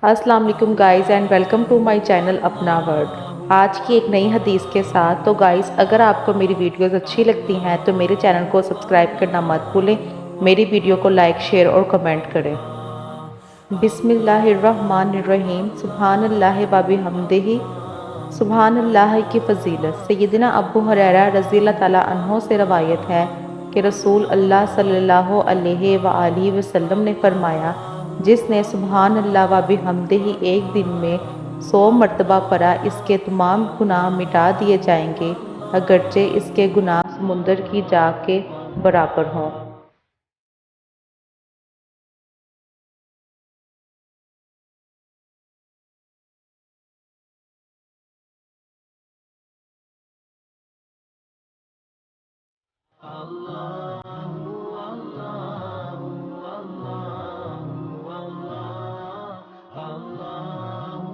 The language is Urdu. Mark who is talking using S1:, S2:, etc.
S1: السلام علیکم guys and welcome to my channel اپنا ورڈ۔ آج کی ایک نئی حدیث کے ساتھ تو گائز اگر آپ کو میری ویڈیوز اچھی لگتی ہیں تو میرے چینل کو سبسکرائب کرنا مت بھولیں، میری ویڈیو کو لائک شیئر اور کمنٹ کریں۔ بسم اللہ الرحمن الرحیم۔ سبحان اللہ و بحمدہ۔ سبحان اللہ کی فضیلت سیدنا ابو ہریرہ رضی اللہ تعالیٰ عنہ سے روایت ہے کہ رسول اللہ صلی اللہ علیہ وآلہ وسلم نے فرمایا، جس نے سبحان اللہ و بحمدہ ایک دن میں 100 مرتبہ پڑھا، اس کے تمام گناہ مٹا دیے جائیں گے، اگرچہ اس کے گناہ سمندر کی جا کے برابر ہوں۔